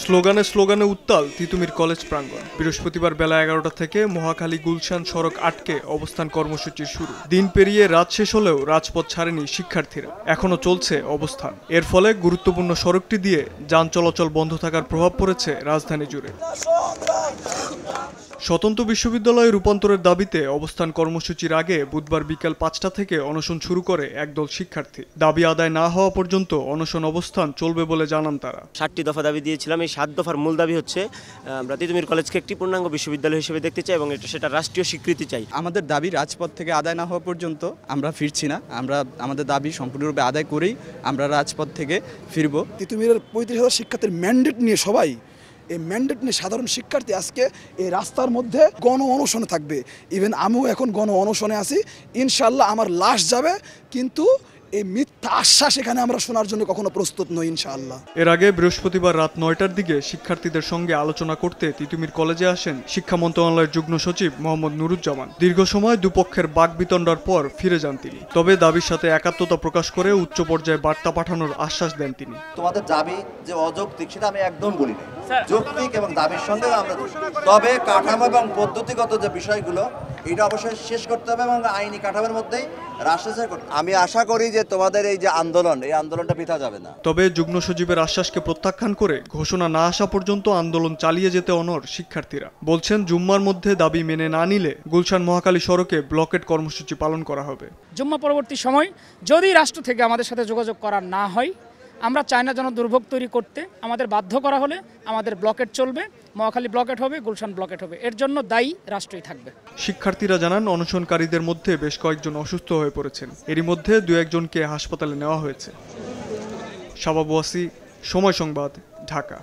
স্লোগানে স্লোগানে উত্তাল তিতুমির কলেজ প্রাঙ্গণ। বৃহস্পতিবার বেলা 11টা থেকে মহাখালী গুলশান সড়ক আটকে অবস্থান কর্মসূচি শুরু। দিন পেরিয়ে রাত শেষ হলেও রাজপথ ছাড়েনি শিক্ষার্থীরা, এখনো চলছে অবস্থান। এর ফলে গুরুত্বপূর্ণ সড়কটি দিয়ে যান চলাচল বন্ধ থাকার প্রভাব পড়েছে রাজধানী জুড়ে। স্বতন্ত্র বিশ্ববিদ্যালয়ে রূপান্তরের দাবিতে অবস্থান কর্মসূচির আগে বুধবার বিকেল 5টা থেকে অনশন শুরু করে একদল শিক্ষার্থী। দাবি আদায় না হওয়া পর্যন্ত অনশন অবস্থান চলবে বলে জানান তারা। 7টি দফা দাবি দিয়েছিলাম। এই 7 দফার মূল দাবি হচ্ছে আমরা তিতুমির কলেজকে একটি পূর্ণাঙ্গ বিশ্ববিদ্যালয় হিসেবে দেখতে চাই এবং সেটা রাষ্ট্রীয় স্বীকৃতি চাই। আমাদের দাবি রাজপথ থেকে আদায় না হওয়া পর্যন্ত আমরা ফিরছি না। আমরা আমাদের দাবি সম্পূর্ণরূপে আদায় করেই আমরা রাজপথ থেকে ফিরব। তিতুমিরের 35,000 শিক্ষার্থীর ম্যান্ডেট নিয়ে সবাই এই ম্যান্ডেট নিয়ে সাধারণ শিক্ষার্থী আজকে এই রাস্তার মধ্যে গণ অনশনে থাকবে। ইভেন আমিও এখন গণ অনশনে আছি। ইনশাল্লাহ আমার লাশ যাবে, কিন্তু এই মিথ্যা আশ্বাস এখানে আমরা শোনার জন্য কখনো প্রস্তুত নই ইনশাআল্লাহ। এর আগে বৃহস্পতিবার রাত 9টার দিকে শিক্ষার্থীদের সঙ্গে আলোচনা করতে তিতুমির কলেজে আসেন শিক্ষা মন্ত্রণালয়ের যুগ্ম সচিব মোহাম্মদ নুরুজ্জামান। দীর্ঘ সময় দুপক্ষের বাকবিতণ্ডার পর ফিরে যান তিনি। তবে দাবির সাথে একাত্মতা প্রকাশ করে উচ্চ পর্যায়ে বার্তা পাঠানোর আশ্বাস দেন তিনি। তোমাদের দাবি যে অযৌক্তিক সেটা আমি একদম বলি না, যৌক্তিক এবং দাবির সঙ্গে আমরা, তবে কাঠামো এবং পদ্ধতিগত যে বিষয়গুলো এটা অবশ্যই শেষ করতে হবে এবং আইনি কাঠামোর মধ্যেই রাষ্ট্র করতে। আমি আশা করি যে তোমাদের এই যে আন্দোলন, এই আন্দোলনটা বৃথা যাবে না। তবে যুগ্ম সচিবের আশ্বাসকে প্রত্যাখ্যান করে ঘোষণা না আসা পর্যন্ত আন্দোলন চালিয়ে যেতে অনড় শিক্ষার্থীরা। বলছেন জুম্মার মধ্যে দাবি মেনে না নিলে গুলশান মহাখালী সড়কে ব্লকেট কর্মসূচি পালন করা হবে। জুম্মা পরবর্তী সময় যদি রাষ্ট্র থেকে আমাদের সাথে যোগাযোগ করা না হয়, আমরা চাই না যেন দুর্ভোগ তৈরি করতে। আমাদের বাধ্য করা হলে আমাদের ব্লকেট চলবে, মহাখালী ব্লকেট হবে, গুলশান ব্লকেট হবে। এর জন্য দায়ী রাষ্ট্রই থাকবে। শিক্ষার্থীরা জানান অনশনকারীদের মধ্যে বেশ কয়েকজন অসুস্থ হয়ে পড়েছেন। এরই মধ্যে 2-1 জনকে হাসপাতালে নেওয়া হয়েছে। শাবাব ওয়াসি, সময় সংবাদ, ঢাকা।